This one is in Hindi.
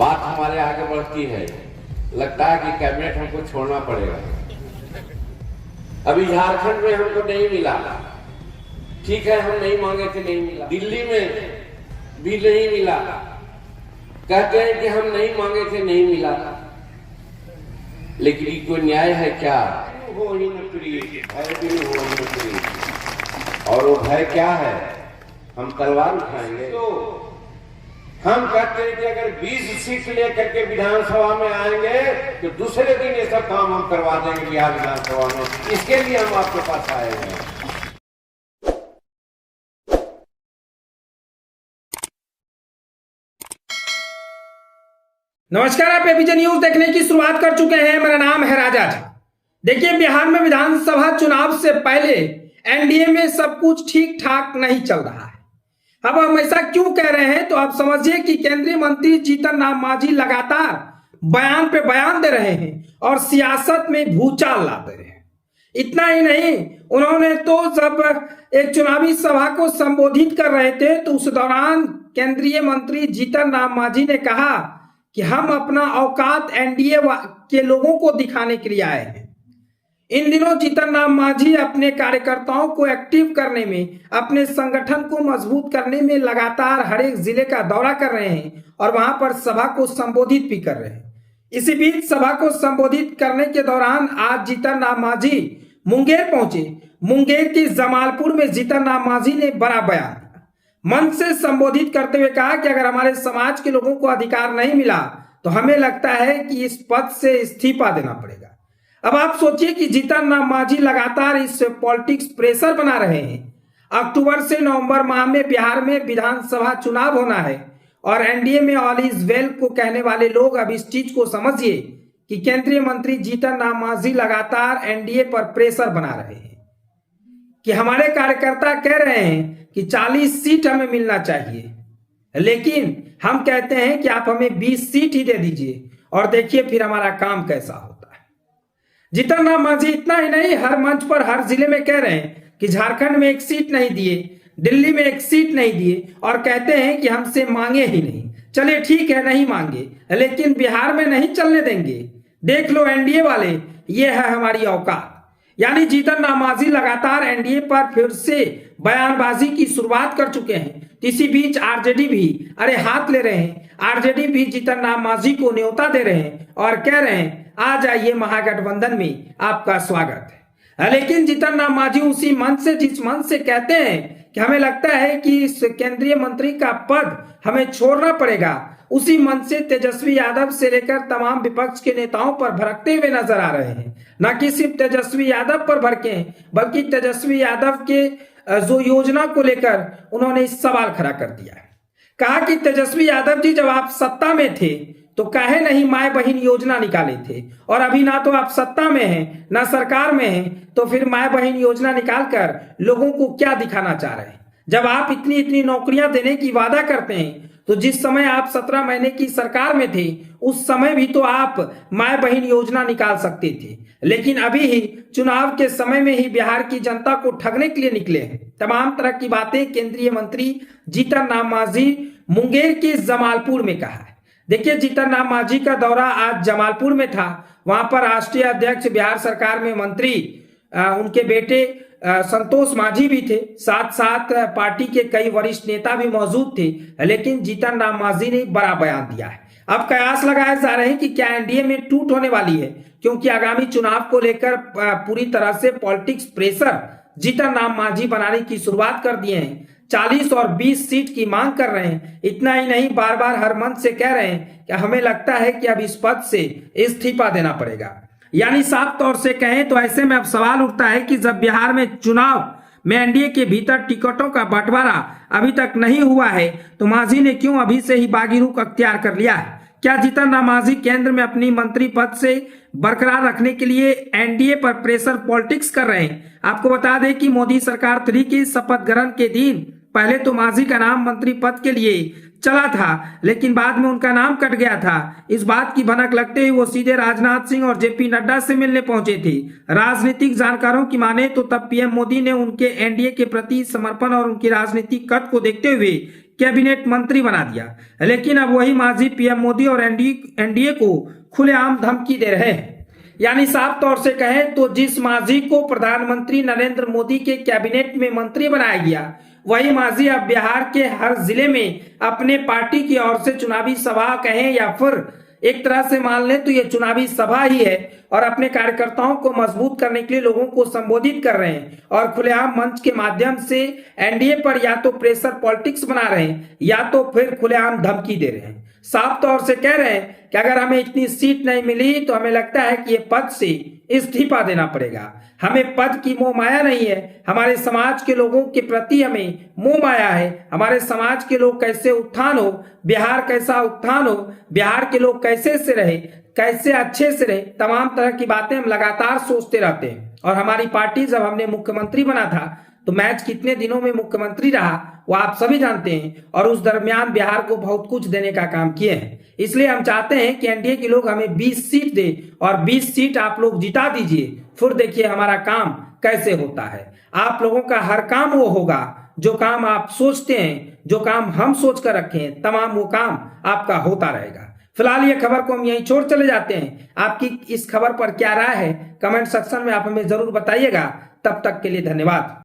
बात हमारे आगे बढ़ती है, लगता है कि कैबिनेट हमको छोड़ना पड़ेगा। अभी झारखंड में हमको नहीं मिला, ठीक है, हम नहीं मांगे थे, नहीं मिला। दिल्ली में भी नहीं मिला, कहते हैं कि हम नहीं मांगे थे, नहीं मिला। लेकिन ये कोई न्याय है क्या? हो ही न प्रिय, भय भी हो ही न प्रिय। और वो भय क्या है? हम तलवार उठाएंगे। तो हम कहते हैं कि अगर 20 सीट लेकर के विधानसभा में आएंगे तो दूसरे दिन ये सब काम हम करवा देंगे बिहार विधानसभा में। इसके लिए हम आपके पास आए हैं। नमस्कार, आप एपीजे न्यूज देखने की शुरुआत कर चुके हैं। मेरा नाम है राजा झा। देखिए, बिहार में विधानसभा चुनाव से पहले एनडीए में सब कुछ ठीक ठाक नहीं चल रहा है। अब हम ऐसा क्यों कह रहे हैं तो आप समझिए कि केंद्रीय मंत्री जीतन राम मांझी लगातार बयान पे बयान दे रहे हैं और सियासत में भूचाल लाते रहे हैं। इतना ही नहीं, उन्होंने तो जब एक चुनावी सभा को संबोधित कर रहे थे तो उस दौरान केंद्रीय मंत्री जीतन राम मांझी ने कहा कि हम अपना औकात एनडीए के लोगों को दिखाने के लिए आए हैं। इन दिनों जीतन राम मांझी अपने कार्यकर्ताओं को एक्टिव करने में, अपने संगठन को मजबूत करने में लगातार हर एक जिले का दौरा कर रहे हैं और वहां पर सभा को संबोधित भी कर रहे हैं। इसी बीच सभा को संबोधित करने के दौरान आज जीतन राम मांझी मुंगेर पहुंचे। मुंगेर के जमालपुर में जीतन राम मांझी ने बड़ा बयान मंच से संबोधित करते हुए कहा कि अगर हमारे समाज के लोगों को अधिकार नहीं मिला तो हमें लगता है कि इस पद से इस्तीफा देना पड़ेगा। अब आप सोचिए कि जीतन राम मांझी लगातार इस पॉलिटिक्स प्रेशर बना रहे हैं। अक्टूबर से नवंबर माह में बिहार में विधानसभा चुनाव होना है और एनडीए में ऑल इज वेल को कहने वाले लोग अब इस चीज को समझिए कि केंद्रीय मंत्री जीतन राम मांझी लगातार एनडीए पर प्रेशर बना रहे हैं कि हमारे कार्यकर्ता कह रहे हैं कि 40 सीट हमें मिलना चाहिए, लेकिन हम कहते हैं कि आप हमें 20 सीट ही दे दीजिए और देखिए फिर हमारा काम कैसा होता है। जीतन राम मांझी इतना ही नहीं, हर मंच पर हर जिले में कह रहे हैं कि झारखंड में 1 सीट नहीं दिए, दिल्ली में 1 सीट नहीं दिए और कहते हैं कि हमसे मांगे ही नहीं। चलिए ठीक है, नहीं मांगे, लेकिन बिहार में नहीं चलने देंगे। देख लो एनडीए वाले, ये है हमारी औकात। यानी जीतन राम मांझी लगातार एनडीए पर फिर से बयानबाजी की शुरुआत कर चुके हैं। इसी बीच आरजेडी भी हाथ ले रहे हैं। आरजेडी भी जीतन राम मांझी को न्योता दे रहे हैं और कह रहे हैं आ जाइए महागठबंधन में, आपका स्वागत है। लेकिन जीतन राम मांझी उसी मंच से, जिस मंच से कहते हैं कि हमें लगता है कि इस केंद्रीय मंत्री का पद हमें छोड़ना पड़ेगा, उसी मंच से तेजस्वी यादव से लेकर तमाम विपक्ष के नेताओं पर भड़कते हुए नजर आ रहे हैं। न कि सिर्फ तेजस्वी यादव पर भड़के हैं, बल्कि तेजस्वी यादव के जो योजना को लेकर उन्होंने सवाल खड़ा कर दिया है। कहा कि तेजस्वी यादव जी, जब आप सत्ता में थे तो काहे नहीं माए बहन योजना निकाले थे, और अभी ना तो आप सत्ता में हैं ना सरकार में हैं, तो फिर माए बहन योजना निकालकर लोगों को क्या दिखाना चाह रहे हैं? जब आप इतनी इतनी नौकरियां देने की वादा करते हैं तो जिस समय आप 17 महीने की सरकार में थे उस समय भी तो आप माए बहन योजना निकाल सकते थे, लेकिन अभी ही चुनाव के समय में ही बिहार की जनता को ठगने के लिए निकले हैं। तमाम तरह की बातें केंद्रीय मंत्री जीतन राम मांझी मुंगेर के जमालपुर में कहा है। देखिए, जीतन राम मांझी का दौरा आज जमालपुर में था। वहां पर राष्ट्रीय अध्यक्ष, बिहार सरकार में मंत्री, उनके बेटे संतोष मांझी भी थे, साथ साथ पार्टी के कई वरिष्ठ नेता भी मौजूद थे। लेकिन जीतन राम मांझी ने बड़ा बयान दिया है। अब कयास लगाए जा रहे हैं कि क्या एनडीए में टूट होने वाली है, क्योंकि आगामी चुनाव को लेकर पूरी तरह से पॉलिटिक्स प्रेशर जीतन राम मांझी बनाने की शुरुआत कर दिए हैं। 40 और 20 सीट की मांग कर रहे हैं। इतना ही नहीं, बार बार हर मंच से कह रहे हैं कि हमें लगता है कि अब इस पद से इस्तीफा देना पड़ेगा। यानी साफ तौर से कहें तो ऐसे में अब सवाल उठता है कि जब बिहार में चुनाव में एनडीए के भीतर टिकटों का बंटवारा अभी तक नहीं हुआ है तो मांझी ने क्यों अभी से ही बागी रुख अख्तियार कर लिया है? क्या जीतन राम मांझी केंद्र में अपनी मंत्री पद से बरकरार रखने के लिए एनडीए पर प्रेशर पॉलिटिक्स कर रहे हैं? आपको बता दें कि मोदी सरकार 3 की शपथ ग्रहण के दिन पहले तो मांझी का नाम मंत्री पद के लिए चला था, लेकिन बाद में उनका नाम कट गया था। इस बात की भनक लगते ही वो सीधे राजनाथ सिंह और जेपी नड्डा से मिलने पहुंचे थे। राजनीतिक जानकारों की माने तो तब पीएम मोदी ने उनके एनडीए के प्रति समर्पण और उनकी राजनीतिक कद को देखते हुए कैबिनेट मंत्री बना दिया। लेकिन अब वही माजी पीएम मोदी और एनडीए को खुलेआम धमकी दे रहे हैं। यानी साफ तौर से कहें तो जिस माजी को प्रधानमंत्री नरेंद्र मोदी के कैबिनेट में मंत्री बनाया गया, वही माजी अब बिहार के हर जिले में अपने पार्टी की ओर से चुनावी सभा कहें या फिर एक तरह से मान लें तो ये चुनावी सभा ही है, और अपने कार्यकर्ताओं को मजबूत करने के लिए लोगों को संबोधित कर रहे हैं और खुलेआम मंच के माध्यम से एनडीए पर या तो प्रेशर पॉलिटिक्स बना रहे हैं या तो फिर खुलेआम धमकी दे रहे हैं। साफ तौर से कह रहे हैं कि अगर हमें इतनी सीट नहीं मिली तो हमें लगता है कि ये पद से इस्तीफा देना पड़ेगा। हमें पद की मोह माया नहीं है, हमारे समाज के लोगों के प्रति हमें मोह माया है। हमारे समाज के लोग कैसे उत्थान हो, बिहार कैसा उत्थान हो, बिहार के लोग कैसे से रहे, कैसे अच्छे से रहे, तमाम तरह की बातें हम लगातार सोचते रहते हैं। और हमारी पार्टी जब हमने मुख्यमंत्री बना था तो मैच कितने दिनों में मुख्यमंत्री रहा वो आप सभी जानते हैं, और उस दरमियान बिहार को बहुत कुछ देने का काम किए हैं। इसलिए हम चाहते हैं कि एनडीए के लोग हमें 20 सीट दे और 20 सीट आप लोग जिता दीजिए, फिर देखिए हमारा काम कैसे होता है। आप लोगों का हर काम वो होगा जो काम आप सोचते हैं, जो काम हम सोच कर रखे हैं, तमाम वो काम आपका होता रहेगा। फिलहाल ये खबर को हम यहीं छोड़ चले जाते हैं। आपकी इस खबर पर क्या राय है कमेंट सेक्शन में आप हमें जरूर बताइएगा। तब तक के लिए धन्यवाद।